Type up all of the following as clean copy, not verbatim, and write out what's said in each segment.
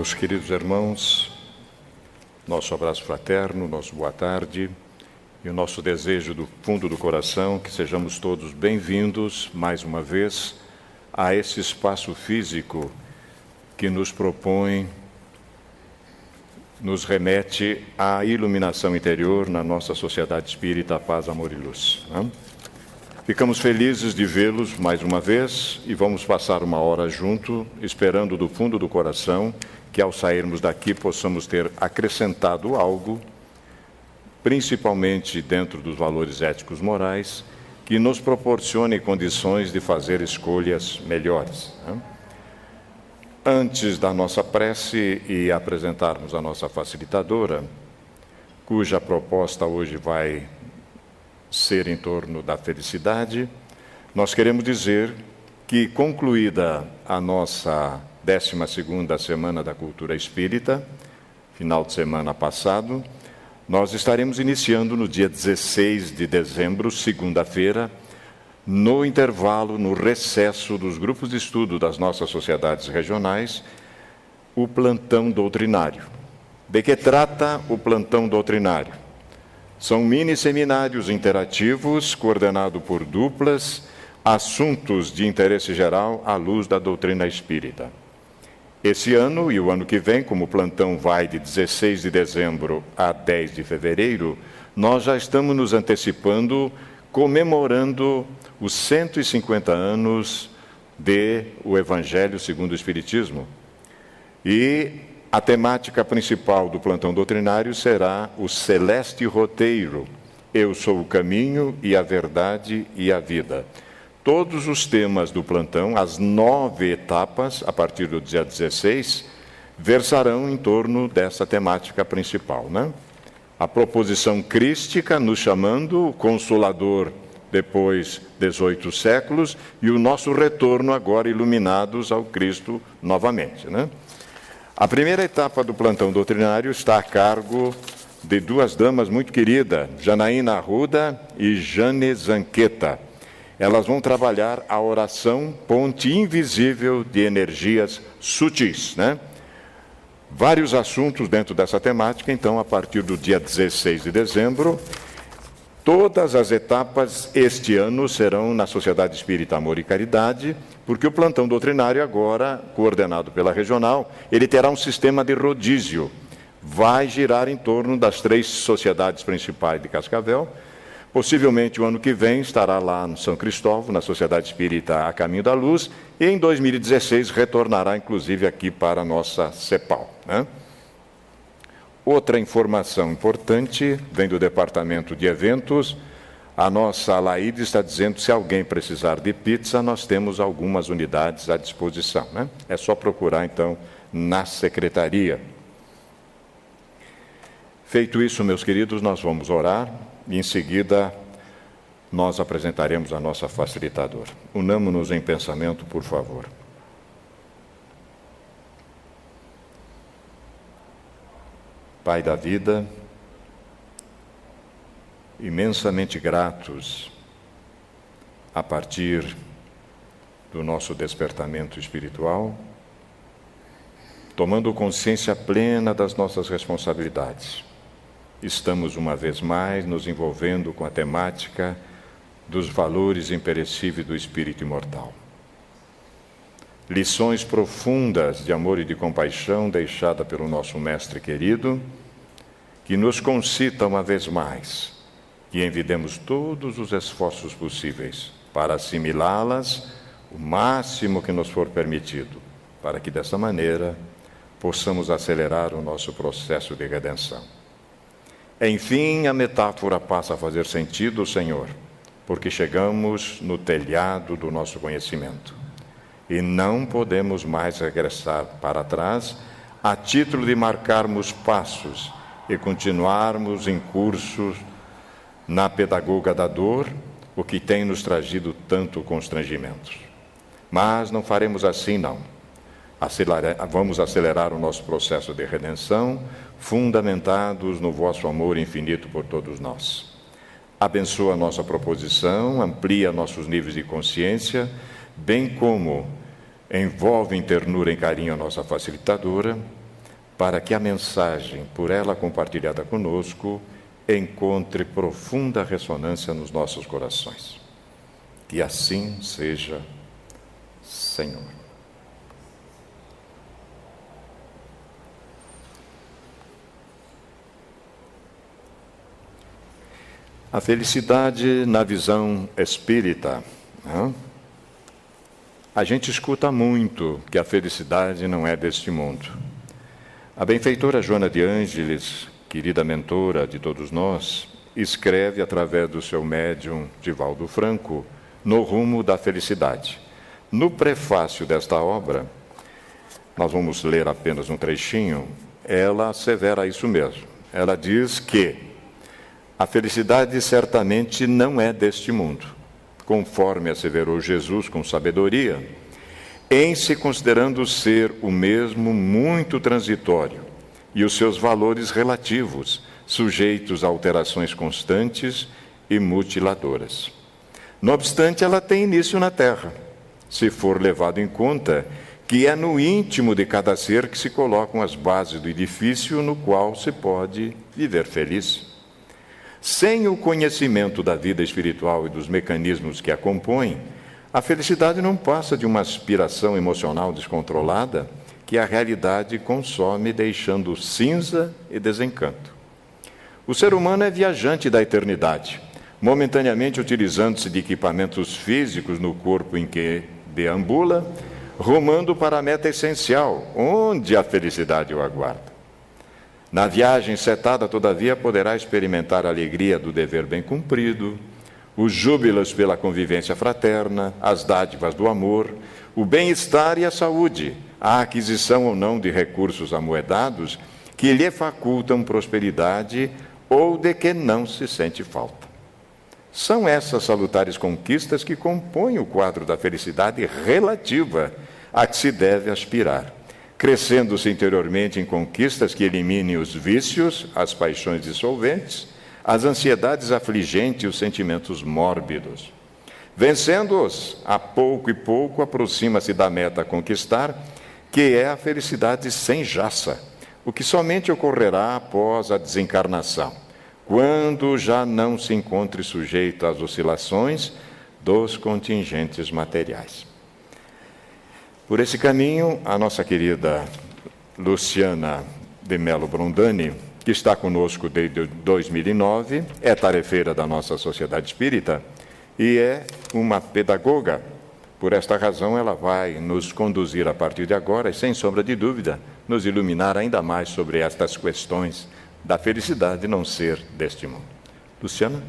Meus queridos irmãos, nosso abraço fraterno, nosso boa tarde e o nosso desejo do fundo do coração que sejamos todos bem-vindos mais uma vez a esse espaço físico que nos propõe, nos remete à iluminação interior na nossa sociedade espírita, paz, amor e luz. Ficamos felizes de vê-los mais uma vez e vamos passar uma hora junto, esperando do fundo do coração que ao sairmos daqui possamos ter acrescentado algo, principalmente dentro dos valores éticos morais, que nos proporcione condições de fazer escolhas melhores. Antes da nossa prece e apresentarmos a nossa facilitadora, cuja proposta hoje vai ser em torno da felicidade, nós queremos dizer que, concluída a nossa 12ª Semana da Cultura Espírita, final de semana passado, nós estaremos iniciando no dia 16 de dezembro, segunda-feira, no intervalo, no recesso dos grupos de estudo das nossas sociedades regionais, o plantão doutrinário. De que trata o plantão doutrinário? São mini-seminários interativos, coordenados por duplas, assuntos de interesse geral à luz da doutrina espírita. Esse ano e o ano que vem, como o plantão vai de 16 de dezembro a 10 de fevereiro, nós já estamos nos antecipando, comemorando os 150 anos de o Evangelho segundo o Espiritismo. E a temática principal do plantão doutrinário será o celeste roteiro. Eu sou o caminho e a verdade e a vida. Todos os temas do plantão, as 9 etapas, a partir do dia 16, versarão em torno dessa temática principal, A proposição crística, nos chamando o Consolador depois 18 séculos, e o nosso retorno agora iluminados ao Cristo novamente, A primeira etapa do plantão doutrinário está a cargo de duas damas muito queridas, Janaína Arruda e Jane Zanqueta. Elas vão trabalhar a oração ponte invisível de energias sutis, Vários assuntos dentro dessa temática, então, a partir do dia 16 de dezembro, todas as etapas este ano serão na Sociedade Espírita Amor e Caridade, porque o plantão doutrinário agora, coordenado pela regional, ele terá um sistema de rodízio. Vai girar em torno das 3 sociedades principais de Cascavel. Possivelmente o ano que vem estará lá no São Cristóvão, na Sociedade Espírita A Caminho da Luz, e em 2016 retornará inclusive aqui para a nossa CEPAL. Outra informação importante vem do Departamento de Eventos. A nossa Alaide está dizendo que se alguém precisar de pizza, nós temos algumas unidades à disposição. É só procurar, então, na secretaria. Feito isso, meus queridos, nós vamos orar e, em seguida, nós apresentaremos a nossa facilitadora. Unamo-nos em pensamento, por favor. Pai da vida, imensamente gratos a partir do nosso despertamento espiritual, tomando consciência plena das nossas responsabilidades. Estamos, uma vez mais, nos envolvendo com a temática dos valores imperecíveis do espírito imortal. Lições profundas de amor e de compaixão deixadas pelo nosso mestre querido, que nos concita uma vez mais que envidemos todos os esforços possíveis para assimilá-las o máximo que nos for permitido, para que dessa maneira possamos acelerar o nosso processo de redenção. Enfim, a metáfora passa a fazer sentido, Senhor, porque chegamos no telhado do nosso conhecimento e não podemos mais regressar para trás a título de marcarmos passos e continuarmos em curso na pedagoga da dor, o que tem nos trazido tanto constrangimentos. Mas não faremos assim, não. Vamos acelerar o nosso processo de redenção, fundamentados no vosso amor infinito por todos nós. Abençoa a nossa proposição, amplia nossos níveis de consciência, bem como envolve em ternura e carinho a nossa facilitadora, para que a mensagem, por ela compartilhada conosco, encontre profunda ressonância nos nossos corações. Que assim seja, Senhor. A felicidade na visão espírita. A gente escuta muito que a felicidade não é deste mundo. A benfeitora Joana de Ângeles, querida mentora de todos nós, escreve através do seu médium Divaldo Franco, No Rumo da Felicidade. No prefácio desta obra, nós vamos ler apenas um trechinho, ela assevera isso mesmo. Ela diz que a felicidade certamente não é deste mundo, conforme asseverou Jesus com sabedoria, em se considerando ser o mesmo muito transitório e os seus valores relativos, sujeitos a alterações constantes e mutiladoras. Não obstante, ela tem início na Terra, se for levado em conta que é no íntimo de cada ser que se colocam as bases do edifício no qual se pode viver feliz. Sem o conhecimento da vida espiritual e dos mecanismos que a compõem, a felicidade não passa de uma aspiração emocional descontrolada que a realidade consome, deixando cinza e desencanto. O ser humano é viajante da eternidade, momentaneamente utilizando-se de equipamentos físicos no corpo em que deambula, rumando para a meta essencial, onde a felicidade o aguarda. Na viagem setada, todavia, poderá experimentar a alegria do dever bem cumprido, os júbilos pela convivência fraterna, as dádivas do amor, o bem-estar e a saúde, a aquisição ou não de recursos amoedados que lhe facultam prosperidade ou de que não se sente falta. São essas salutares conquistas que compõem o quadro da felicidade relativa a que se deve aspirar, crescendo-se interiormente em conquistas que eliminem os vícios, as paixões dissolventes, as ansiedades afligentes e os sentimentos mórbidos. Vencendo-os, a pouco e pouco aproxima-se da meta a conquistar, que é a felicidade sem jaça, o que somente ocorrerá após a desencarnação, quando já não se encontre sujeito às oscilações dos contingentes materiais. Por esse caminho, a nossa querida Luciana de Melo Brondani, que está conosco desde 2009, é tarefeira da nossa Sociedade Espírita e é uma pedagoga. Por esta razão, ela vai nos conduzir a partir de agora e, sem sombra de dúvida, nos iluminar ainda mais sobre estas questões da felicidade não ser deste mundo. Luciana?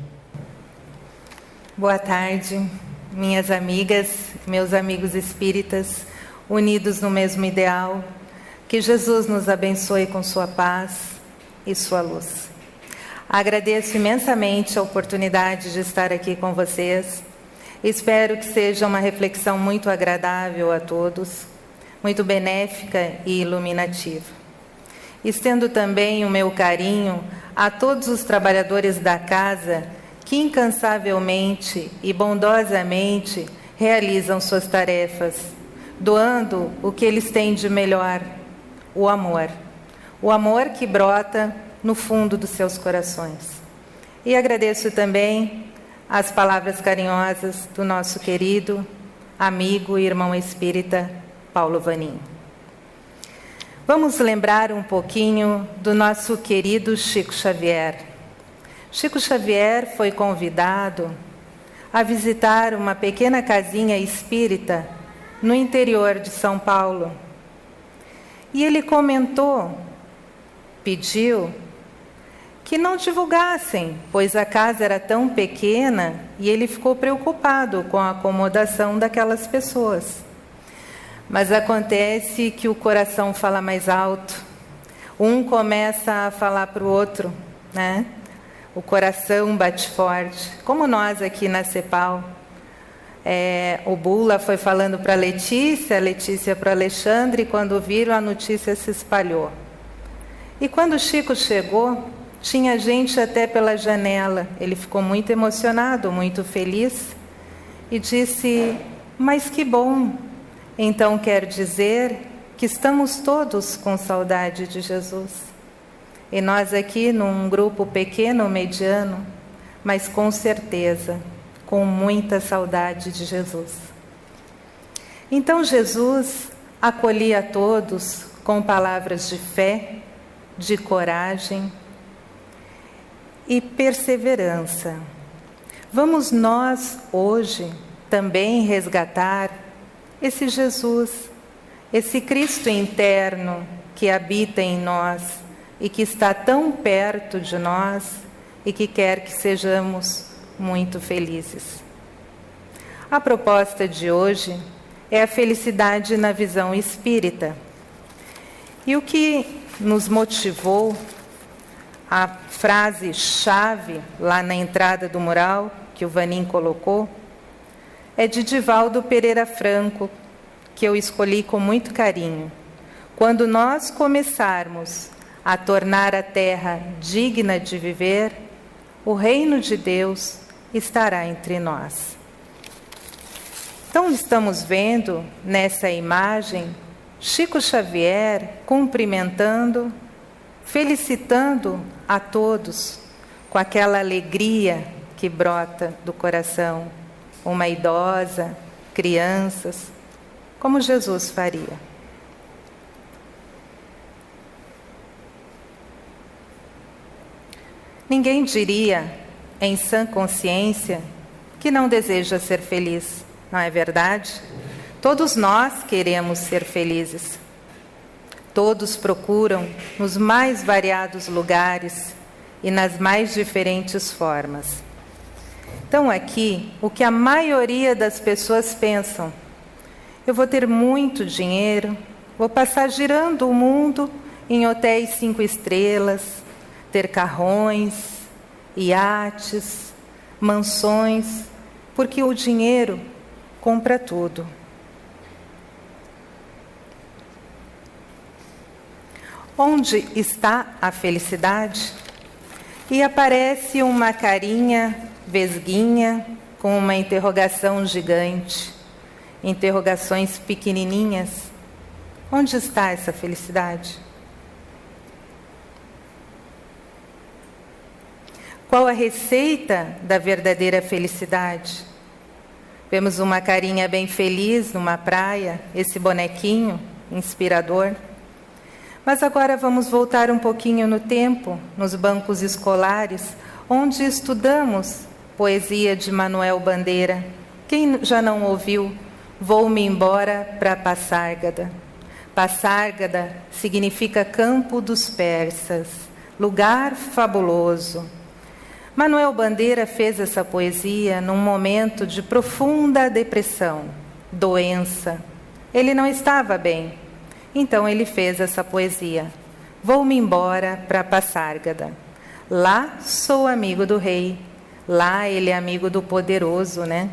Boa tarde, minhas amigas, meus amigos espíritas, unidos no mesmo ideal. Que Jesus nos abençoe com sua paz e sua luz. Agradeço imensamente a oportunidade de estar aqui com vocês. Espero que seja uma reflexão muito agradável a todos, muito benéfica e iluminativa. Estendo também o meu carinho a todos os trabalhadores da casa que incansavelmente e bondosamente realizam suas tarefas, doando o que eles têm de melhor, o amor. O amor que brota no fundo dos seus corações. E agradeço também as palavras carinhosas do nosso querido amigo e irmão espírita Paulo Vanin. Vamos lembrar um pouquinho do nosso querido Chico Xavier. Chico Xavier foi convidado a visitar uma pequena casinha espírita no interior de São Paulo. E ele comentou, pediu, que não divulgassem, pois a casa era tão pequena e ele ficou preocupado com a acomodação daquelas pessoas. Mas acontece que o coração fala mais alto. Um começa a falar para o outro, né? O coração bate forte. Como nós aqui na CEPAL. O Bula foi falando para a Letícia para o Alexandre, e quando viram a notícia se espalhou. E quando o Chico chegou, tinha gente até pela janela. Ele ficou muito emocionado, muito feliz e disse: mas que bom! Então quer dizer que estamos todos com saudade de Jesus. E nós aqui num grupo pequeno ou mediano, mas com certeza, com muita saudade de Jesus. Então Jesus acolhia a todos com palavras de fé, de coragem e perseverança. Vamos nós hoje também resgatar esse Jesus, esse Cristo interno que habita em nós e que está tão perto de nós e que quer que sejamos muito felizes. A proposta de hoje é a felicidade na visão espírita. E o que nos motivou, a frase-chave lá na entrada do mural, que o Vanim colocou, é de Divaldo Pereira Franco, que eu escolhi com muito carinho. Quando nós começarmos a tornar a terra digna de viver, o reino de Deus estará entre nós. Então estamos vendo nessa imagem Chico Xavier cumprimentando, felicitando a todos com aquela alegria que brota do coração, uma idosa, crianças, como Jesus faria. Ninguém diria, em sã consciência, que não deseja ser feliz, não é verdade? Todos nós queremos ser felizes. Todos procuram nos mais variados lugares e nas mais diferentes formas. Então aqui, o que a maioria das pessoas pensam: eu vou ter muito dinheiro, vou passar girando o mundo em hotéis 5 estrelas, ter carrões, iates, mansões, porque o dinheiro compra tudo. Onde está a felicidade? E aparece uma carinha vesguinha com uma interrogação gigante, interrogações pequenininhas. Onde está essa felicidade? Qual a receita da verdadeira felicidade? Vemos uma carinha bem feliz numa praia, esse bonequinho inspirador. Mas agora vamos voltar um pouquinho no tempo, nos bancos escolares, onde estudamos poesia de Manuel Bandeira. Quem já não ouviu? Vou-me embora para Passárgada. Passárgada significa campo dos persas, lugar fabuloso. Manuel Bandeira fez essa poesia num momento de profunda depressão, doença. Ele não estava bem. Então ele fez essa poesia. Vou-me embora para Passárgada. Lá sou amigo do rei. Lá ele é amigo do poderoso, né?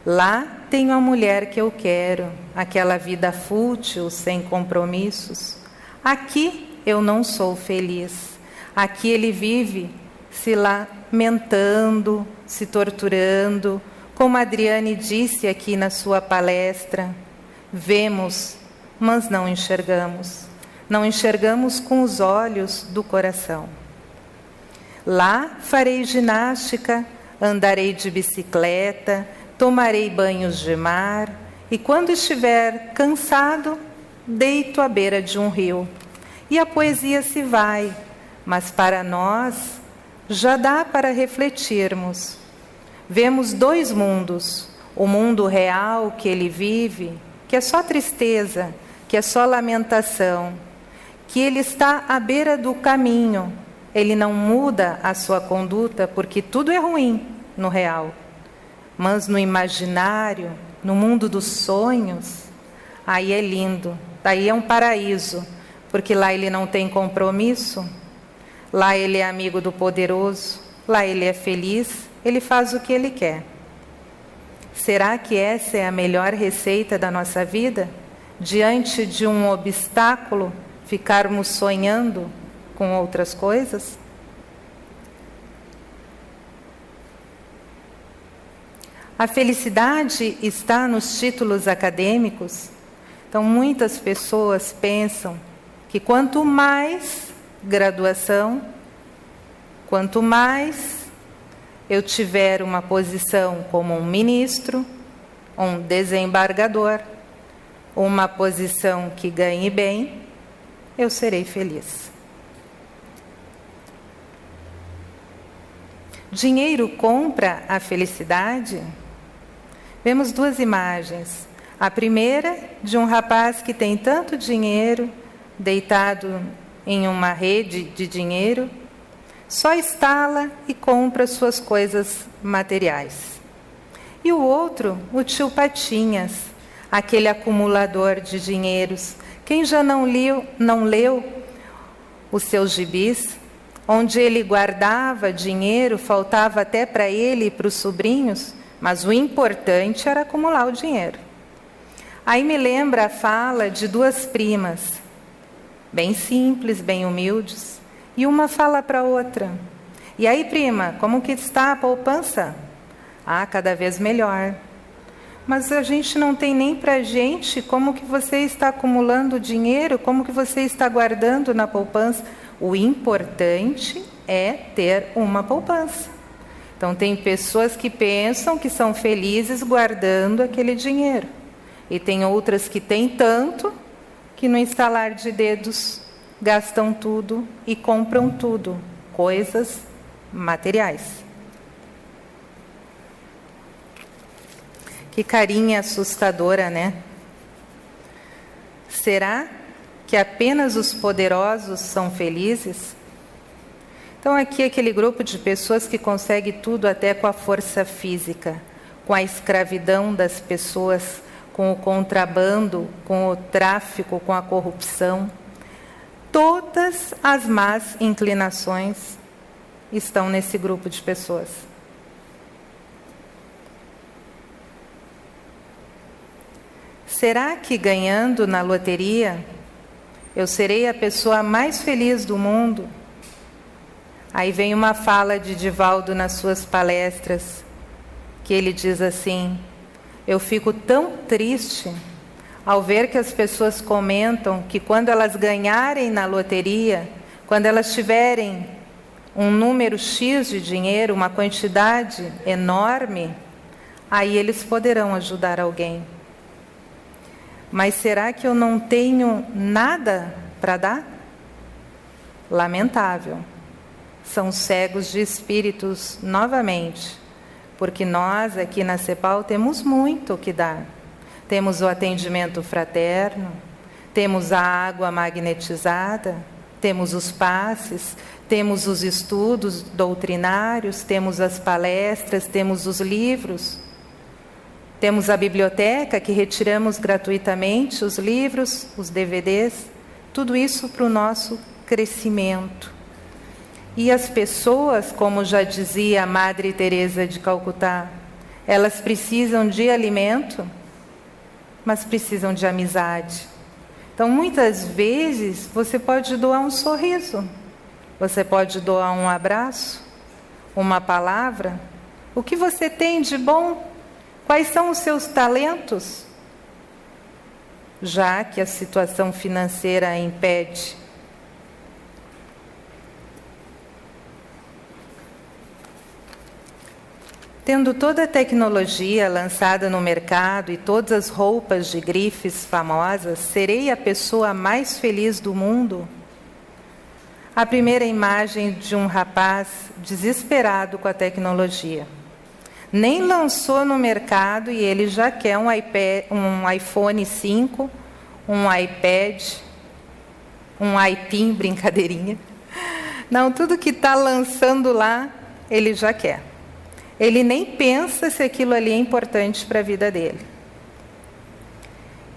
Lá tenho a mulher que eu quero, aquela vida fútil, sem compromissos. Aqui eu não sou feliz. Aqui ele vive se lamentando, se torturando. Como a Adriane disse aqui na sua palestra, vemos, mas não enxergamos. Não enxergamos com os olhos do coração. Lá farei ginástica, andarei de bicicleta, tomarei banhos de mar e quando estiver cansado, deito à beira de um rio. E a poesia se vai, mas para nós já dá para refletirmos. Vemos 2 mundos, o mundo real que ele vive, que é só tristeza, que é só lamentação, que ele está à beira do caminho, ele não muda a sua conduta porque tudo é ruim no real. Mas no imaginário, no mundo dos sonhos, aí é lindo, aí é um paraíso, porque lá ele não tem compromisso, lá ele é amigo do poderoso, lá ele é feliz, ele faz o que ele quer. Será que essa é a melhor receita da nossa vida? Diante de um obstáculo, ficarmos sonhando com outras coisas? A felicidade está nos títulos acadêmicos? Então, muitas pessoas pensam que quanto mais graduação, quanto mais eu tiver uma posição como um ministro, um desembargador, uma posição que ganhe bem, eu serei feliz. Dinheiro compra a felicidade? Vemos duas imagens. A primeira, de um rapaz que tem tanto dinheiro, deitado em uma rede de dinheiro, só estala e compra suas coisas materiais. E o outro, o tio Patinhas, aquele acumulador de dinheiros. Quem já não leu os seus gibis, onde ele guardava dinheiro, faltava até para ele e para os sobrinhos, mas o importante era acumular o dinheiro. Aí me lembra a fala de duas primas, bem simples, bem humildes, e uma fala para a outra: e aí, prima, como que está a poupança? Ah, cada vez melhor. Mas a gente não tem nem para a gente. Como que você está acumulando dinheiro? Como que você está guardando na poupança? O importante é ter uma poupança. Então, tem pessoas que pensam que são felizes guardando aquele dinheiro. E tem outras que têm tanto que no estalar de dedos gastam tudo e compram tudo, coisas materiais. Que carinha assustadora, né? Será que apenas os poderosos são felizes? Então, aqui aquele grupo de pessoas que consegue tudo até com a força física, com a escravidão das pessoas, com o contrabando, com o tráfico, com a corrupção. Todas as más inclinações estão nesse grupo de pessoas. Será que ganhando na loteria eu serei a pessoa mais feliz do mundo? Aí vem uma fala de Divaldo nas suas palestras, que ele diz assim: eu fico tão triste ao ver que as pessoas comentam que quando elas ganharem na loteria, quando elas tiverem um número X de dinheiro, uma quantidade enorme, aí eles poderão ajudar alguém. Mas será que eu não tenho nada para dar? Lamentável. São cegos de espíritos novamente, porque nós aqui na CEPAL temos muito o que dar. Temos o atendimento fraterno, temos a água magnetizada, temos os passes, temos os estudos doutrinários, temos as palestras, temos os livros. Temos a biblioteca, que retiramos gratuitamente os livros, os DVDs, tudo isso para o nosso crescimento. E as pessoas, como já dizia a Madre Teresa de Calcutá, elas precisam de alimento, mas precisam de amizade. Então, muitas vezes, você pode doar um sorriso, você pode doar um abraço, uma palavra. O que você tem de bom? Quais são os seus talentos? Já que a situação financeira a impede. Tendo toda a tecnologia lançada no mercado e todas as roupas de grifes famosas, serei a pessoa mais feliz do mundo? A primeira imagem de um rapaz desesperado com a tecnologia. Nem lançou no mercado e ele já quer um iPhone 5, um iPad, um iPin, brincadeirinha. Não, tudo que está lançando lá, ele já quer. Ele nem pensa se aquilo ali é importante para a vida dele.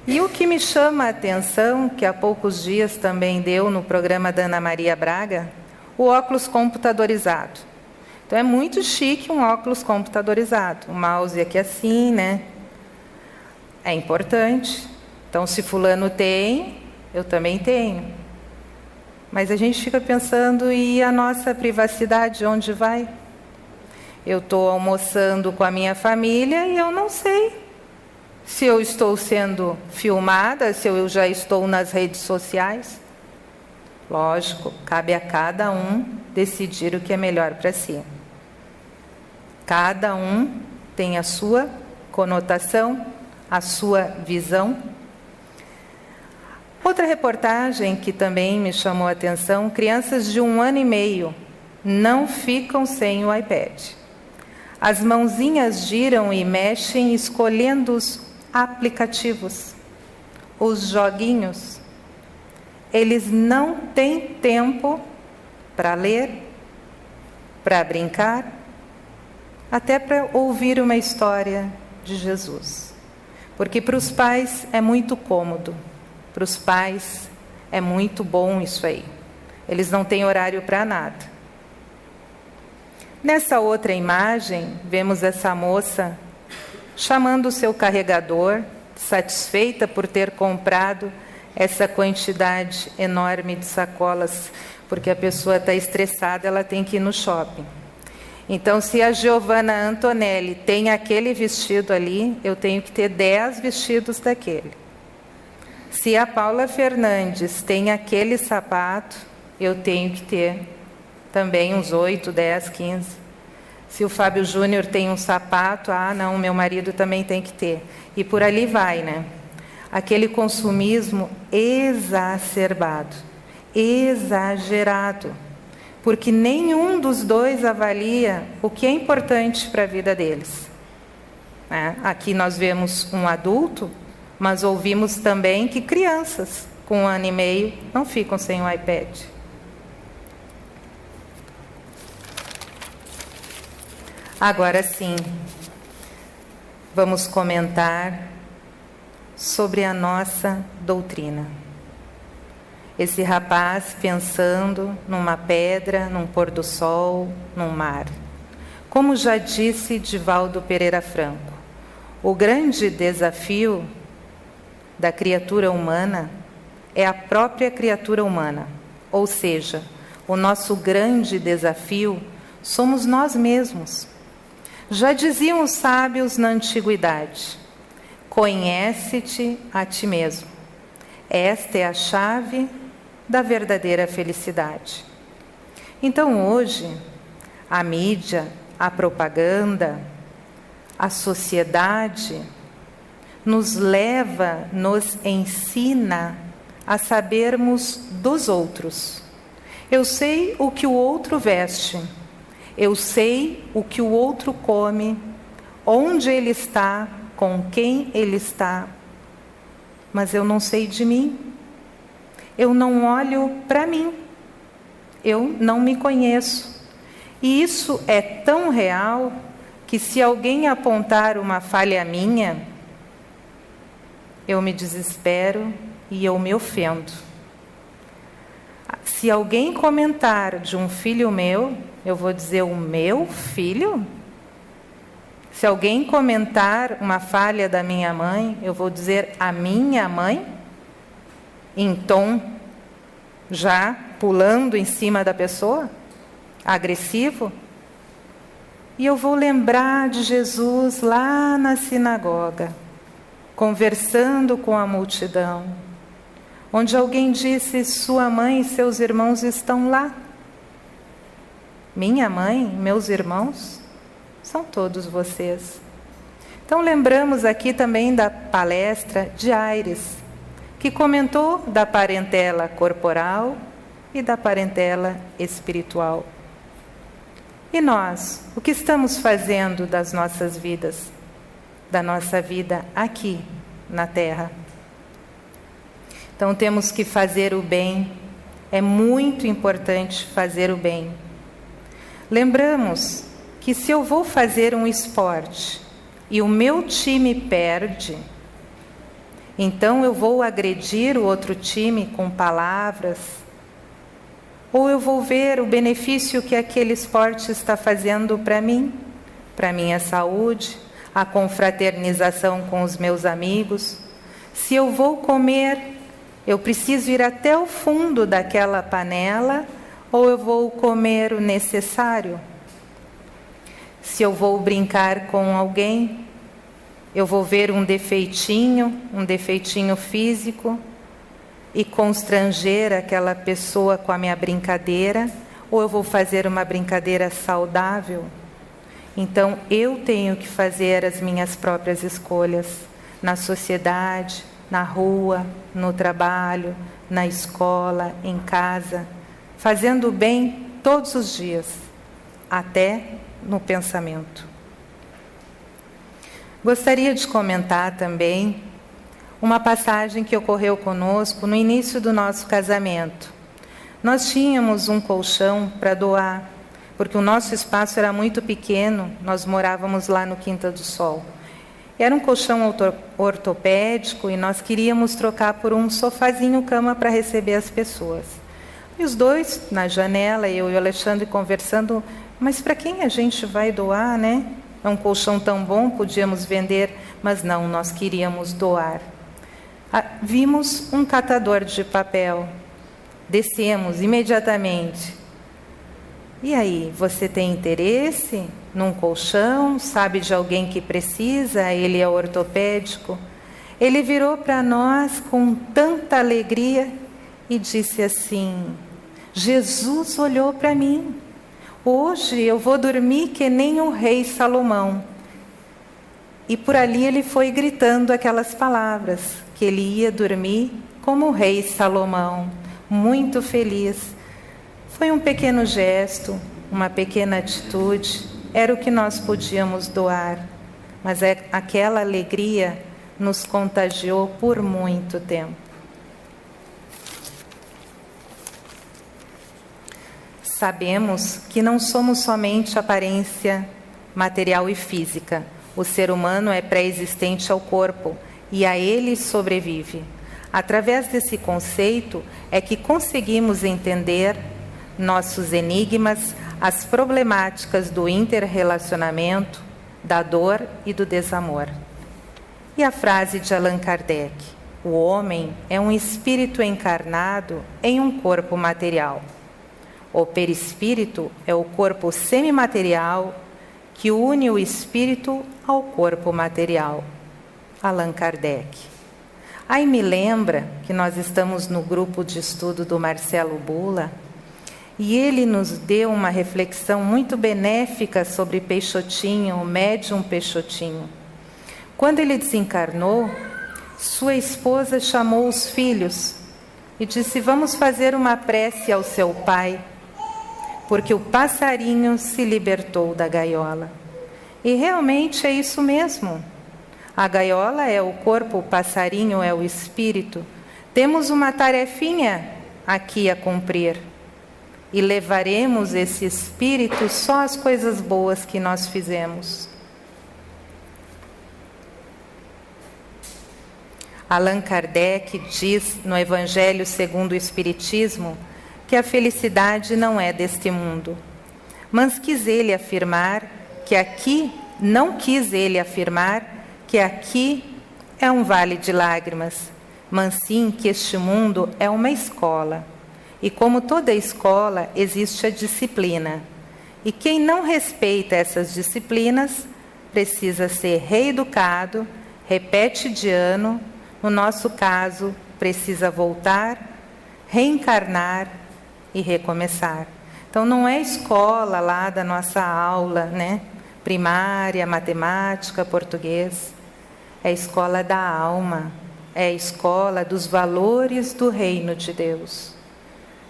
E o que me chama a atenção, que há poucos dias também deu no programa da Ana Maria Braga, o óculos computadorizado. Então é muito chique um óculos computadorizado. O mouse aqui assim, né? É importante. Então, se fulano tem, eu também tenho. Mas a gente fica pensando, e a nossa privacidade, onde vai? Eu estou almoçando com a minha família e eu não sei Se eu estou sendo filmada, se eu já estou nas redes sociais. Lógico, cabe a cada um decidir o que é melhor para si. Cada um tem a sua conotação, a sua visão. Outra reportagem que também me chamou a atenção: crianças de 1 ano e meio não ficam sem o iPad. As mãozinhas giram e mexem escolhendo os aplicativos, os joguinhos. Eles não têm tempo para ler, para brincar, até para ouvir uma história de Jesus. Porque para os pais é muito cômodo, para os pais é muito bom isso aí. Eles não têm horário para nada. Nessa outra imagem, vemos essa moça chamando o seu carregador, satisfeita por ter comprado essa quantidade enorme de sacolas, porque a pessoa está estressada, ela tem que ir no shopping. Então, se a Giovanna Antonelli tem aquele vestido ali, eu tenho que ter 10 vestidos daquele. Se a Paula Fernandes tem aquele sapato, eu tenho que ter também uns 8, 10, 15. Se o Fábio Júnior tem um sapato, não, meu marido também tem que ter. E por ali vai, né? Aquele consumismo exacerbado, exagerado, porque nenhum dos dois avalia o que é importante para a vida deles. Aqui nós vemos um adulto, mas ouvimos também que crianças com 1 ano e meio não ficam sem o iPad. Agora sim, vamos comentar sobre a nossa doutrina. Esse rapaz pensando numa pedra, num pôr do sol, num mar. Como já disse Divaldo Pereira Franco, o grande desafio da criatura humana é a própria criatura humana. Ou seja, o nosso grande desafio somos nós mesmos. Já diziam os sábios na antiguidade: conhece-te a ti mesmo. Esta é a chave da verdadeira felicidade. Então hoje, a mídia, a propaganda, a sociedade nos leva, nos ensina a sabermos dos outros. Eu sei o que o outro veste. Eu sei o que o outro come, onde ele está, com quem ele está, mas eu não sei de mim. Eu não olho para mim. Eu não me conheço. E isso é tão real que se alguém apontar uma falha minha, eu me desespero e eu me ofendo. Se alguém comentar de um filho meu, eu vou dizer: o meu filho? Se alguém comentar uma falha da minha mãe, eu vou dizer: a minha mãe? Em tom já pulando em cima da pessoa, agressivo. E eu vou lembrar de Jesus lá na sinagoga, conversando com a multidão, onde alguém disse: sua mãe e seus irmãos estão lá. Minha mãe, meus irmãos, são todos vocês. Então lembramos aqui também da palestra de Aires, que comentou da parentela corporal e da parentela espiritual. E nós, o que estamos fazendo das nossas vidas, da nossa vida aqui na Terra? Então temos que fazer o bem, é muito importante fazer o bem. Lembramos que se eu vou fazer um esporte e o meu time perde, então eu vou agredir o outro time com palavras, ou eu vou ver o benefício que aquele esporte está fazendo para mim, para minha saúde, a confraternização com os meus amigos. Se eu vou comer, eu preciso ir até o fundo daquela panela, ou eu vou comer o necessário? Se eu vou brincar com alguém, Eu vou ver um defeitinho físico e constranger aquela pessoa com a minha brincadeira, ou eu vou fazer uma brincadeira saudável? Então, eu tenho que fazer as minhas próprias escolhas na sociedade, na rua, no trabalho, na escola, em casa, fazendo o bem todos os dias, até no pensamento. Gostaria de comentar também uma passagem que ocorreu conosco no início do nosso casamento. Nós tínhamos um colchão para doar, porque o nosso espaço era muito pequeno, nós morávamos lá no Quinta do Sol. Era um colchão ortopédico e nós queríamos trocar por um sofazinho-cama para receber as pessoas. E os dois, na janela, eu e o Alexandre conversando, mas para quem a gente vai doar, né? É um colchão tão bom, podíamos vender, mas não, nós queríamos doar. Vimos um catador de papel, descemos imediatamente. E aí, você tem interesse num colchão? Sabe de alguém que precisa? Ele é ortopédico. Ele virou para nós com tanta alegria e disse assim: Jesus olhou para mim. Hoje eu vou dormir que nem o rei Salomão. E por ali ele foi gritando aquelas palavras, que ele ia dormir como o rei Salomão, muito feliz. Foi um pequeno gesto, uma pequena atitude, era o que nós podíamos doar, mas aquela alegria nos contagiou por muito tempo. Sabemos que não somos somente aparência material e física. O ser humano é pré-existente ao corpo e a ele sobrevive. Através desse conceito é que conseguimos entender nossos enigmas, as problemáticas do interrelacionamento, da dor e do desamor. E a frase de Allan Kardec: o homem é um espírito encarnado em um corpo material. O perispírito é o corpo semimaterial que une o espírito ao corpo material. Allan Kardec. Aí me lembra que nós estamos no grupo de estudo do Marcelo Bula e ele nos deu uma reflexão muito benéfica sobre Peixotinho, o médium Peixotinho. Quando ele desencarnou, sua esposa chamou os filhos e disse: vamos fazer uma prece ao seu pai, porque o passarinho se libertou da gaiola. E realmente é isso mesmo. A gaiola é o corpo, o passarinho é o espírito. Temos uma tarefinha aqui a cumprir. E levaremos esse espírito só as coisas boas que nós fizemos. Allan Kardec diz no Evangelho segundo o Espiritismo que a felicidade não é deste mundo. Mas não quis ele afirmar que aqui é um vale de lágrimas, mas sim que este mundo é uma escola. E como toda escola, existe a disciplina. E quem não respeita essas disciplinas precisa ser reeducado, repete de ano, no nosso caso, precisa voltar, reencarnar e recomeçar. Então não é escola lá da nossa aula, né? Primária, matemática, português. É a escola da alma, é a escola dos valores do reino de Deus.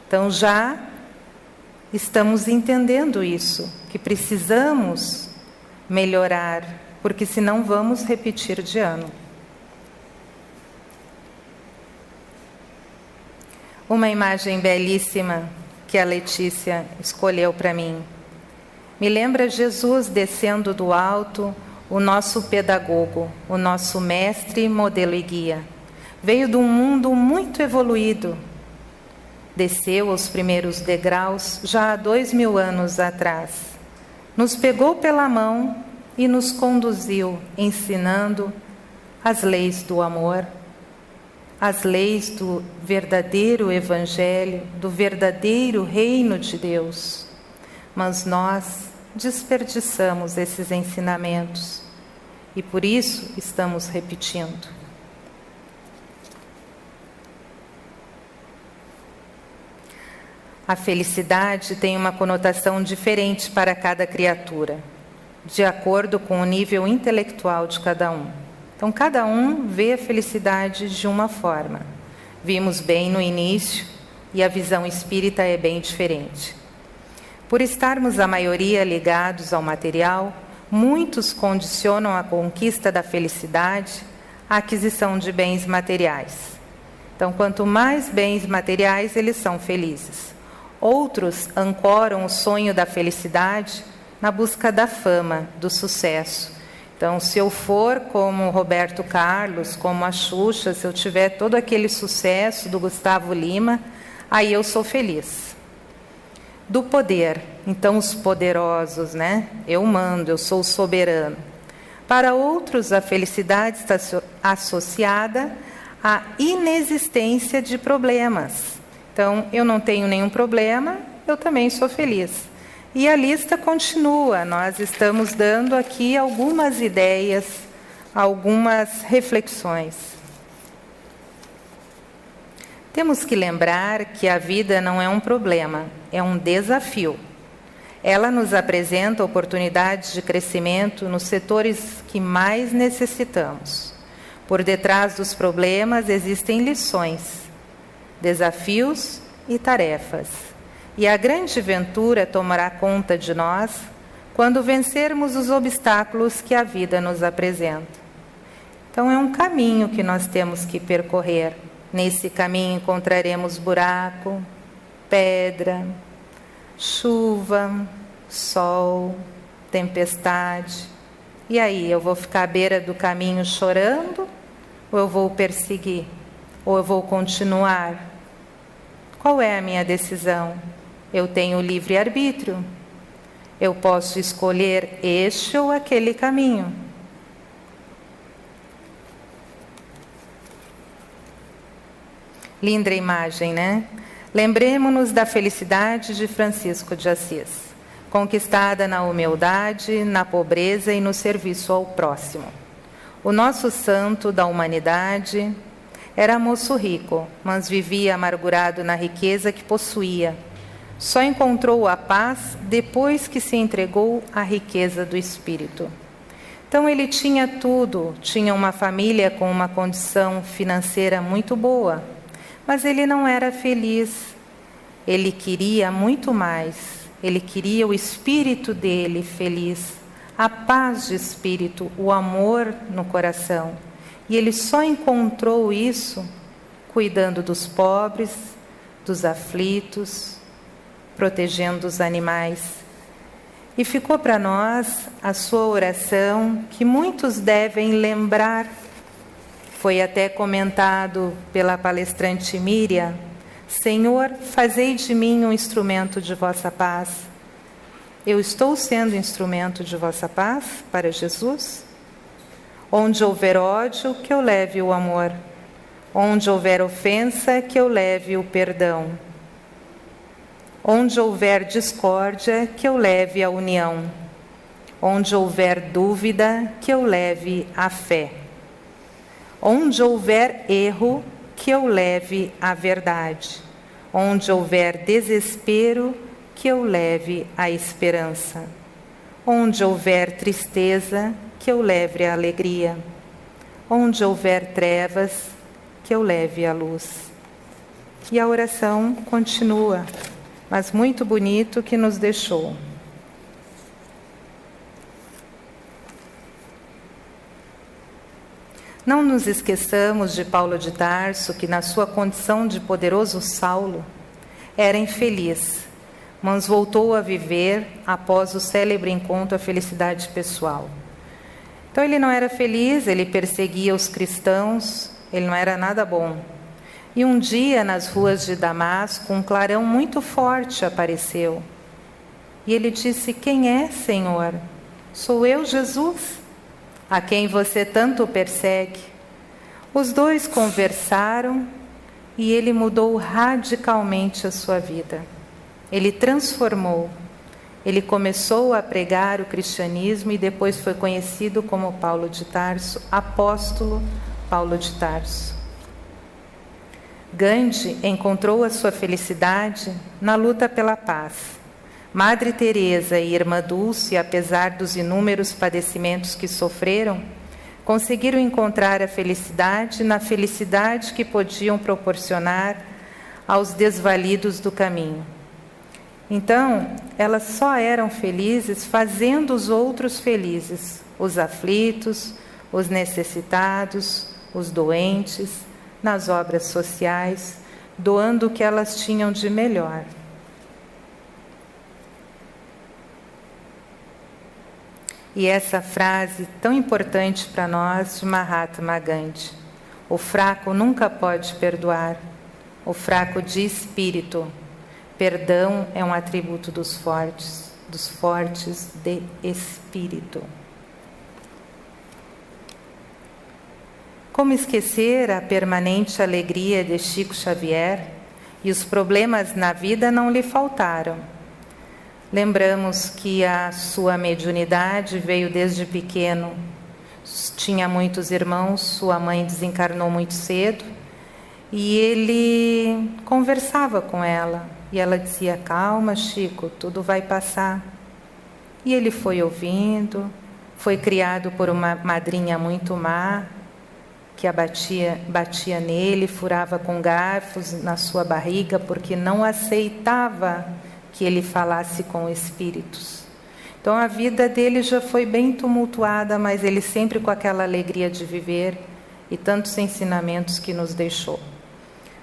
Então já estamos entendendo isso, que precisamos melhorar, porque senão vamos repetir de ano. Uma imagem belíssima que a Letícia escolheu para mim. Me lembra Jesus descendo do alto, o nosso pedagogo, o nosso mestre, modelo e guia. Veio de um mundo muito evoluído. Desceu os primeiros degraus já há 2000 anos atrás. Nos pegou pela mão e nos conduziu, ensinando as leis do amor, as leis do verdadeiro Evangelho, do verdadeiro reino de Deus. Mas nós desperdiçamos esses ensinamentos e por isso estamos repetindo. A felicidade tem uma conotação diferente para cada criatura, de acordo com o nível intelectual de cada um. Então, cada um vê a felicidade de uma forma. Vimos bem no início, e a visão espírita é bem diferente. Por estarmos a maioria ligados ao material, muitos condicionam a conquista da felicidade à aquisição de bens materiais. Então, quanto mais bens materiais, eles são felizes. Outros ancoram o sonho da felicidade na busca da fama, do sucesso. Então, se eu for como Roberto Carlos, como a Xuxa, se eu tiver todo aquele sucesso do Gustavo Lima, aí eu sou feliz. Do poder, então os poderosos, né? Eu mando, eu sou soberano. Para outros, a felicidade está associada à inexistência de problemas. Então, eu não tenho nenhum problema, eu também sou feliz. E a lista continua, nós estamos dando aqui algumas ideias, algumas reflexões. Temos que lembrar que a vida não é um problema, é um desafio. Ela nos apresenta oportunidades de crescimento nos setores que mais necessitamos. Por detrás dos problemas existem lições, desafios e tarefas. E a grande ventura tomará conta de nós quando vencermos os obstáculos que a vida nos apresenta. Então é um caminho que nós temos que percorrer. Nesse caminho encontraremos buraco, pedra, chuva, sol, tempestade. E aí, eu vou ficar à beira do caminho chorando? Ou eu vou perseguir? Ou eu vou continuar? Qual é a minha decisão? Eu tenho livre-arbítrio. Eu posso escolher este ou aquele caminho. Linda imagem, né? Lembremos-nos da felicidade de Francisco de Assis, conquistada na humildade, na pobreza e no serviço ao próximo. O nosso santo da humanidade era moço rico, mas vivia amargurado na riqueza que possuía. Só encontrou a paz depois que se entregou à riqueza do espírito. Então ele tinha tudo, tinha uma família com uma condição financeira muito boa, mas ele não era feliz. Ele queria muito mais, ele queria o espírito dele feliz, a paz de espírito, o amor no coração. E ele só encontrou isso cuidando dos pobres, dos aflitos, protegendo os animais. E ficou para nós a sua oração, que muitos devem lembrar. Foi até comentado pela palestrante Miriam: Senhor, fazei de mim um instrumento de vossa paz. Eu estou sendo instrumento de vossa paz para Jesus? Onde houver ódio, que eu leve o amor. Onde houver ofensa, que eu leve o perdão. Onde houver discórdia, que eu leve a união. Onde houver dúvida, que eu leve a fé. Onde houver erro, que eu leve a verdade. Onde houver desespero, que eu leve a esperança. Onde houver tristeza, que eu leve a alegria. Onde houver trevas, que eu leve a luz. E a oração continua, mas muito bonito que nos deixou. Não nos esqueçamos de Paulo de Tarso, que na sua condição de poderoso Saulo, era infeliz, mas voltou a viver após o célebre encontro à felicidade pessoal. Então ele não era feliz, ele perseguia os cristãos, ele não era nada bom. E um dia, nas ruas de Damasco, um clarão muito forte apareceu. E ele disse: Quem é, Senhor? Sou eu, Jesus, a quem você tanto persegue. Os dois conversaram e ele mudou radicalmente a sua vida. Ele transformou. Ele começou a pregar o cristianismo e depois foi conhecido como Paulo de Tarso, apóstolo Paulo de Tarso. Gandhi encontrou a sua felicidade na luta pela paz. Madre Teresa e Irmã Dulce, apesar dos inúmeros padecimentos que sofreram, conseguiram encontrar a felicidade na felicidade que podiam proporcionar aos desvalidos do caminho. Então, elas só eram felizes fazendo os outros felizes, os aflitos, os necessitados, os doentes, nas obras sociais, doando o que elas tinham de melhor. E essa frase tão importante para nós de Mahatma Gandhi: o fraco nunca pode perdoar, o fraco de espírito. Perdão é um atributo dos fortes de espírito. Como esquecer a permanente alegria de Chico Xavier? E os problemas na vida não lhe faltaram. Lembramos que a sua mediunidade veio desde pequeno. Tinha muitos irmãos, sua mãe desencarnou muito cedo, e ele conversava com ela. E ela dizia: calma, Chico, tudo vai passar. E ele foi ouvindo, foi criado por uma madrinha muito má, que batia nele, furava com garfos na sua barriga, porque não aceitava que ele falasse com espíritos. Então a vida dele já foi bem tumultuada, mas ele sempre com aquela alegria de viver e tantos ensinamentos que nos deixou.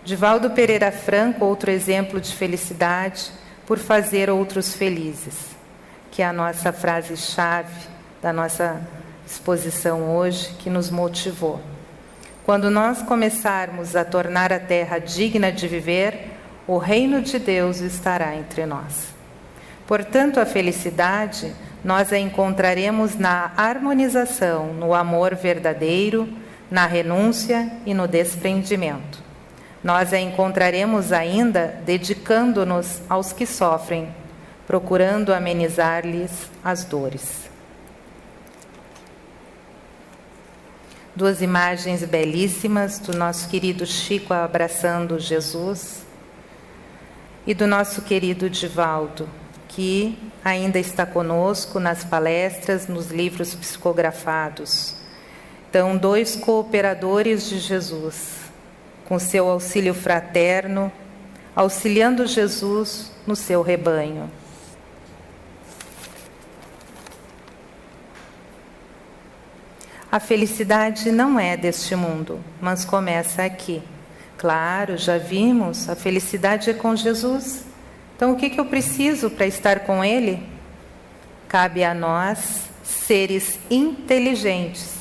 Divaldo Pereira Franco, outro exemplo de felicidade por fazer outros felizes, que é a nossa frase-chave da nossa exposição hoje, que nos motivou. Quando nós começarmos a tornar a terra digna de viver, o reino de Deus estará entre nós. Portanto, a felicidade nós a encontraremos na harmonização, no amor verdadeiro, na renúncia e no desprendimento. Nós a encontraremos ainda dedicando-nos aos que sofrem, procurando amenizar-lhes as dores. Duas imagens belíssimas do nosso querido Chico abraçando Jesus e do nosso querido Divaldo, que ainda está conosco nas palestras, nos livros psicografados. Então, dois cooperadores de Jesus, com seu auxílio fraterno, auxiliando Jesus no seu rebanho. A felicidade não é deste mundo, mas começa aqui. Claro, já vimos, a felicidade é com Jesus. Então, o que eu preciso para estar com Ele? Cabe a nós, seres inteligentes,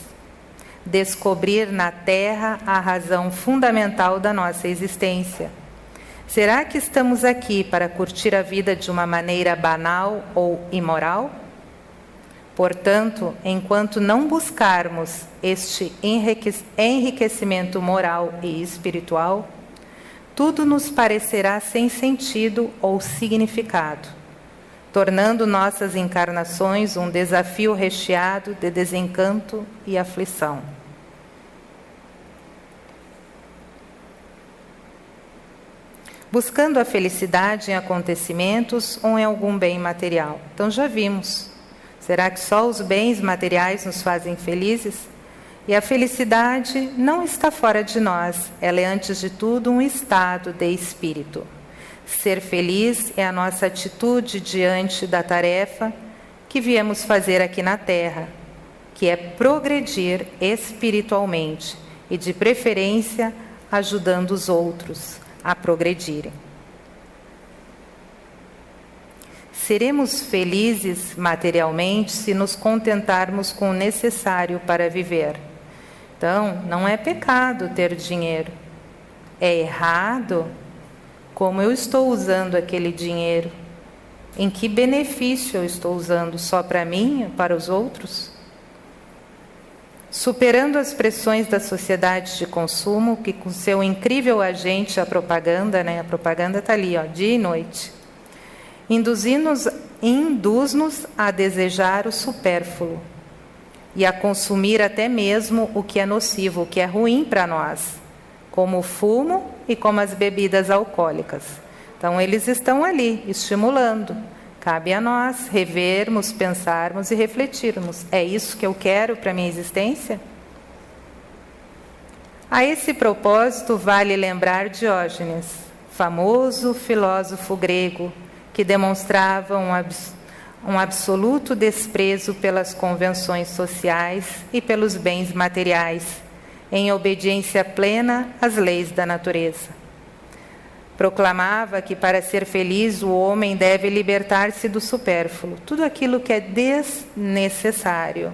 descobrir na Terra a razão fundamental da nossa existência. Será que estamos aqui para curtir a vida de uma maneira banal ou imoral? Portanto, enquanto não buscarmos este enriquecimento moral e espiritual, tudo nos parecerá sem sentido ou significado, tornando nossas encarnações um desafio recheado de desencanto e aflição. Buscando a felicidade em acontecimentos ou em algum bem material. Então já vimos. Será que só os bens materiais nos fazem felizes? E a felicidade não está fora de nós. Ela é, antes de tudo, um estado de espírito. Ser feliz é a nossa atitude diante da tarefa que viemos fazer aqui na Terra, que é progredir espiritualmente e, de preferência, ajudando os outros a progredirem. Seremos felizes materialmente se nos contentarmos com o necessário para viver. Então, não é pecado ter dinheiro. É errado como eu estou usando aquele dinheiro. Em que benefício eu estou usando? Só para mim ou para os outros? Superando as pressões da sociedade de consumo, que com seu incrível agente, a propaganda está ali, dia e noite, e induz-nos a desejar o supérfluo e a consumir até mesmo o que é nocivo, o que é ruim para nós, como o fumo e como as bebidas alcoólicas. Então, eles estão ali, estimulando. Cabe a nós revermos, pensarmos e refletirmos. É isso que eu quero para a minha existência? A esse propósito, vale lembrar Diógenes, famoso filósofo grego, que demonstrava um absoluto desprezo pelas convenções sociais e pelos bens materiais, em obediência plena às leis da natureza. Proclamava que para ser feliz o homem deve libertar-se do supérfluo, tudo aquilo que é desnecessário,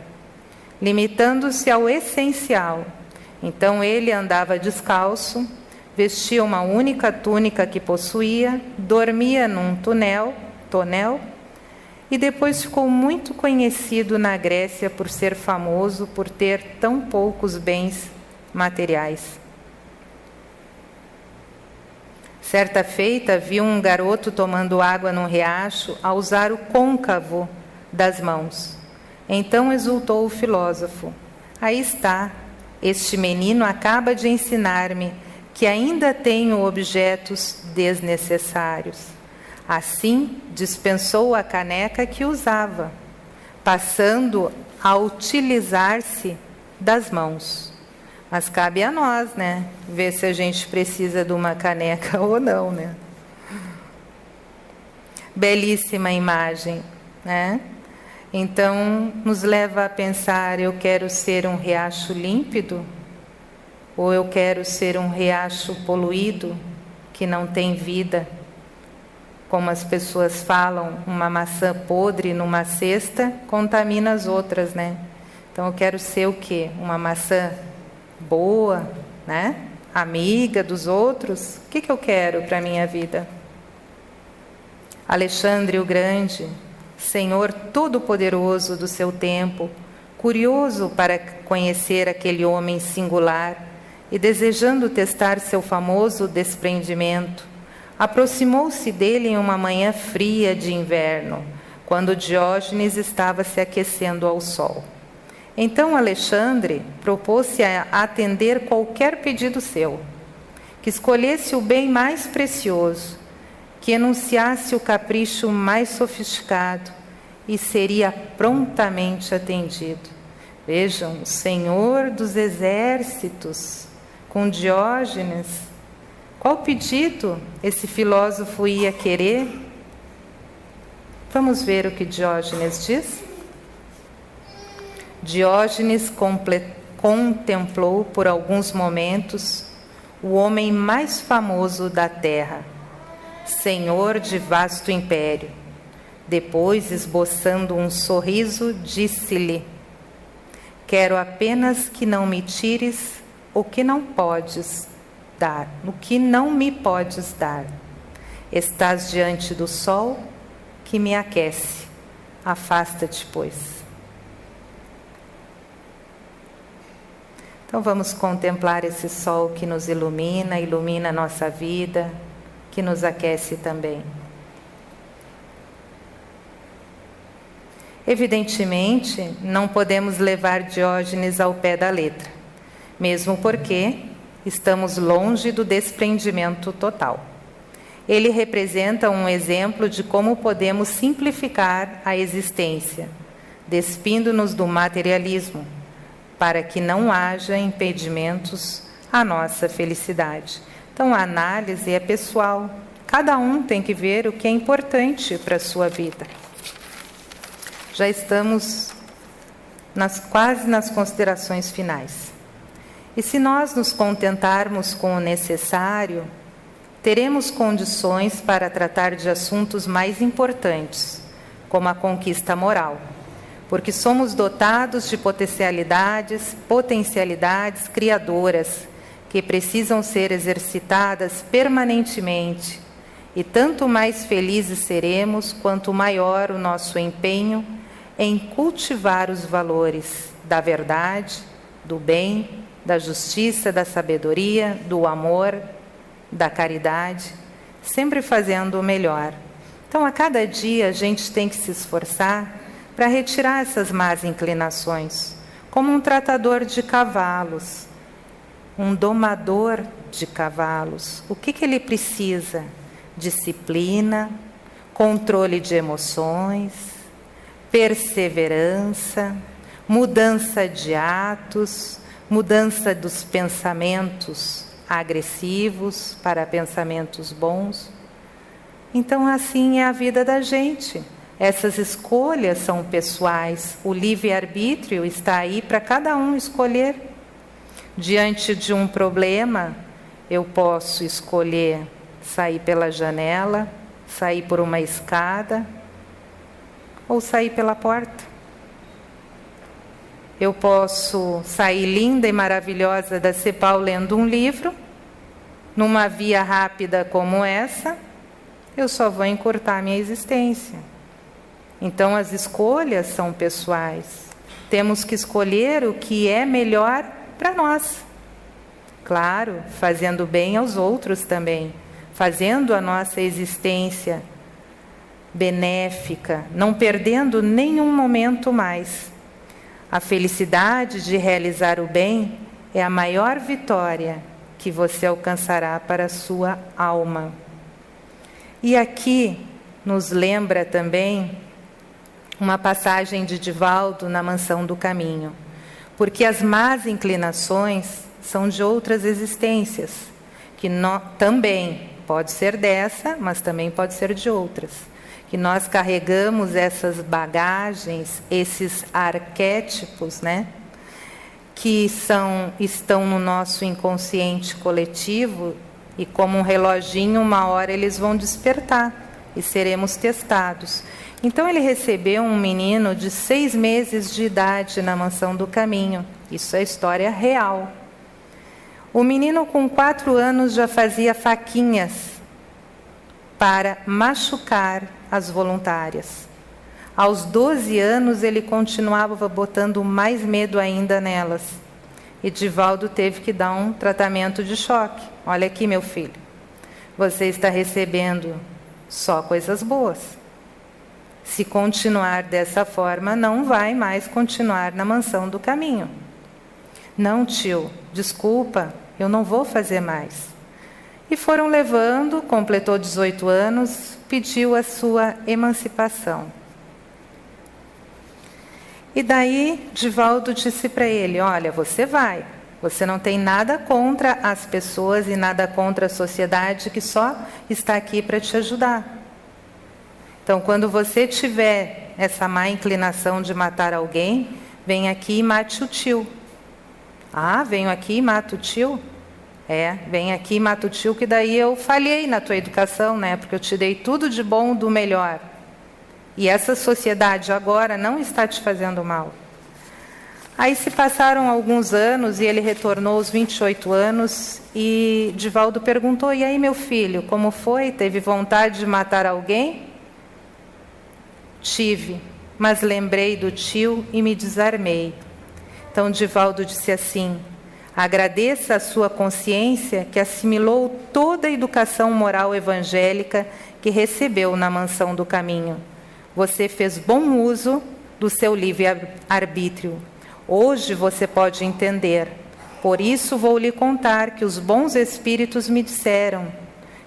limitando-se ao essencial. Então ele andava descalço, vestia uma única túnica que possuía, dormia num tonel, e depois ficou muito conhecido na Grécia por ser famoso por ter tão poucos bens materiais. Certa feita, viu um garoto tomando água num riacho a usar o côncavo das mãos. Então exultou o filósofo: aí está, este menino acaba de ensinar-me que ainda tenho objetos desnecessários. Assim, dispensou a caneca que usava, passando a utilizar-se das mãos. Mas cabe a nós, né? Ver se a gente precisa de uma caneca ou não, né? Belíssima imagem, né? Então, nos leva a pensar, eu quero ser um riacho límpido? Ou eu quero ser um riacho poluído, que não tem vida? Como as pessoas falam, uma maçã podre numa cesta contamina as outras, né? Então, eu quero ser o quê? Uma maçã boa, né? Amiga dos outros. O que eu quero para a minha vida? Alexandre o Grande, Senhor todo-poderoso do seu tempo, curioso para conhecer aquele homem singular e desejando testar seu famoso desprendimento, aproximou-se dele em uma manhã fria de inverno, quando Diógenes estava se aquecendo ao sol. Então Alexandre propôs-se a atender qualquer pedido seu, que escolhesse o bem mais precioso, que enunciasse o capricho mais sofisticado e seria prontamente atendido. Vejam, o Senhor dos Exércitos, com Diógenes, qual pedido esse filósofo ia querer? Vamos ver o que Diógenes diz? Diógenes contemplou por alguns momentos o homem mais famoso da terra, senhor de vasto império. Depois, esboçando um sorriso, disse-lhe: quero apenas que não me tires o que não podes dar, o que não me podes dar. Estás diante do sol que me aquece. Afasta-te, pois. Então vamos contemplar esse sol que nos ilumina, ilumina a nossa vida, que nos aquece também. Evidentemente, não podemos levar Diógenes ao pé da letra, mesmo porque estamos longe do desprendimento total. Ele representa um exemplo de como podemos simplificar a existência, despindo-nos do materialismo, para que não haja impedimentos à nossa felicidade. Então, a análise é pessoal. Cada um tem que ver o que é importante para a sua vida. Já estamos quase nas considerações finais. E se nós nos contentarmos com o necessário, teremos condições para tratar de assuntos mais importantes, como a conquista moral, porque somos dotados de potencialidades criadoras que precisam ser exercitadas permanentemente, e tanto mais felizes seremos quanto maior o nosso empenho em cultivar os valores da verdade, do bem, da justiça, da sabedoria, do amor, da caridade, sempre fazendo o melhor. Então, a cada dia, a gente tem que se esforçar para retirar essas más inclinações, como um tratador de cavalos, um domador de cavalos. O que ele precisa? Disciplina, controle de emoções, perseverança, mudança de atos, mudança dos pensamentos agressivos para pensamentos bons. Então, assim é a vida da gente. Essas escolhas são pessoais. O livre-arbítrio está aí para cada um escolher. Diante de um problema, eu posso escolher sair pela janela, sair por uma escada ou sair pela porta. Eu posso sair linda e maravilhosa da CEPAL lendo um livro, numa via rápida como essa, eu só vou encurtar a minha existência. Então, as escolhas são pessoais. Temos que escolher o que é melhor para nós. Claro, fazendo bem aos outros também, fazendo a nossa existência benéfica, não perdendo nenhum momento mais. A felicidade de realizar o bem é a maior vitória que você alcançará para a sua alma. E aqui nos lembra também uma passagem de Divaldo na Mansão do Caminho, porque as más inclinações são de outras existências, que também pode ser dessa, mas também pode ser de outras, que nós carregamos essas bagagens, esses arquétipos, né, que estão no nosso inconsciente coletivo, e como um reloginho, uma hora eles vão despertar e seremos testados. Então ele recebeu um menino de 6 meses de idade na Mansão do Caminho. Isso é história real. O menino com 4 anos já fazia faquinhas para machucar as voluntárias. Aos 12 anos ele continuava botando mais medo ainda nelas. E Divaldo teve que dar um tratamento de choque. Olha aqui, meu filho, você está recebendo só coisas boas. Se continuar dessa forma, não vai mais continuar na Mansão do Caminho. Não, tio, desculpa, eu não vou fazer mais. E foram levando, completou 18 anos, pediu a sua emancipação. E daí, Divaldo disse para ele, olha, você vai. Você não tem nada contra as pessoas e nada contra a sociedade que só está aqui para te ajudar. Então, quando você tiver essa má inclinação de matar alguém, vem aqui e mate o tio. Ah, venho aqui e mato o tio? Vem aqui e mata o tio, que daí eu falhei na tua educação, né? Porque eu te dei tudo de bom, do melhor. E essa sociedade agora não está te fazendo mal. Aí se passaram alguns anos e ele retornou aos 28 anos e Divaldo perguntou, e aí, meu filho, como foi? Teve vontade de matar alguém? Tive, mas lembrei do tio e me desarmei. Então Divaldo disse assim, agradeça a sua consciência que assimilou toda a educação moral evangélica que recebeu na Mansão do Caminho. Você fez bom uso do seu livre-arbítrio. Hoje você pode entender. Por isso vou lhe contar que os bons espíritos me disseram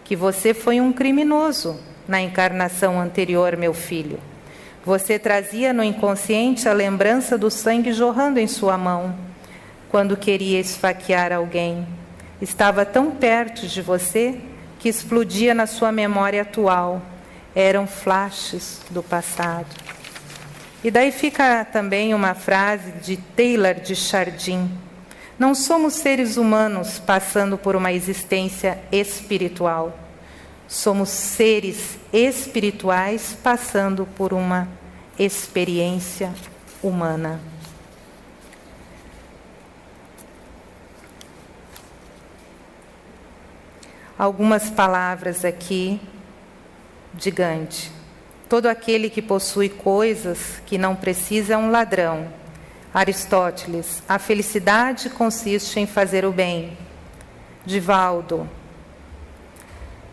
que você foi um criminoso na encarnação anterior, meu filho. Você trazia no inconsciente a lembrança do sangue jorrando em sua mão, quando queria esfaquear alguém. Estava tão perto de você que explodia na sua memória atual. Eram flashes do passado. E daí fica também uma frase de Taylor de Chardin. Não somos seres humanos passando por uma existência espiritual. Somos seres espirituais passando por uma experiência humana. Algumas palavras aqui de Gandhi. Todo aquele que possui coisas que não precisa é um ladrão. Aristóteles. A felicidade consiste em fazer o bem. Divaldo.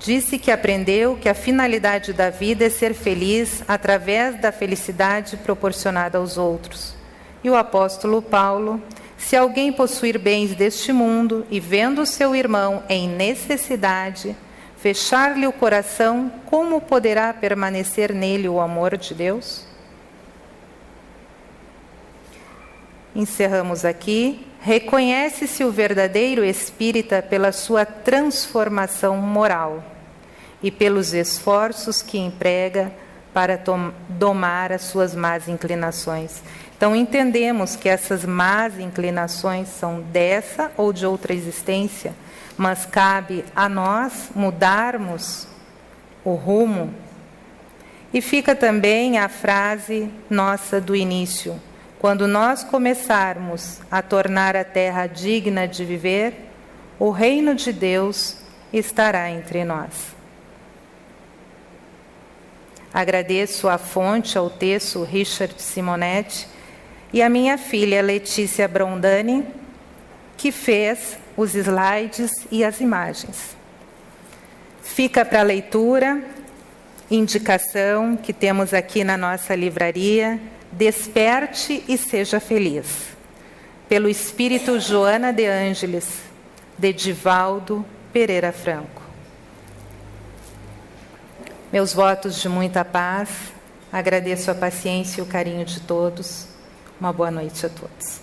Disse que aprendeu que a finalidade da vida é ser feliz através da felicidade proporcionada aos outros. E o apóstolo Paulo: se alguém possuir bens deste mundo e vendo seu irmão em necessidade, fechar-lhe o coração, como poderá permanecer nele o amor de Deus? Encerramos aqui. Reconhece-se o verdadeiro espírita pela sua transformação moral e pelos esforços que emprega para domar as suas más inclinações. Então, entendemos que essas más inclinações são dessa ou de outra existência, mas cabe a nós mudarmos o rumo. E fica também a frase nossa do início: quando nós começarmos a tornar a terra digna de viver, o reino de Deus estará entre nós. Agradeço à fonte, ao texto, Richard Simonetti, e a minha filha Letícia Brondani, que fez os slides e as imagens. Fica para leitura, indicação que temos aqui na nossa livraria: Desperte e Seja Feliz, pelo Espírito Joana de Ângeles, de Divaldo Pereira Franco. Meus votos de muita paz, agradeço a paciência e o carinho de todos. Uma boa noite a todos.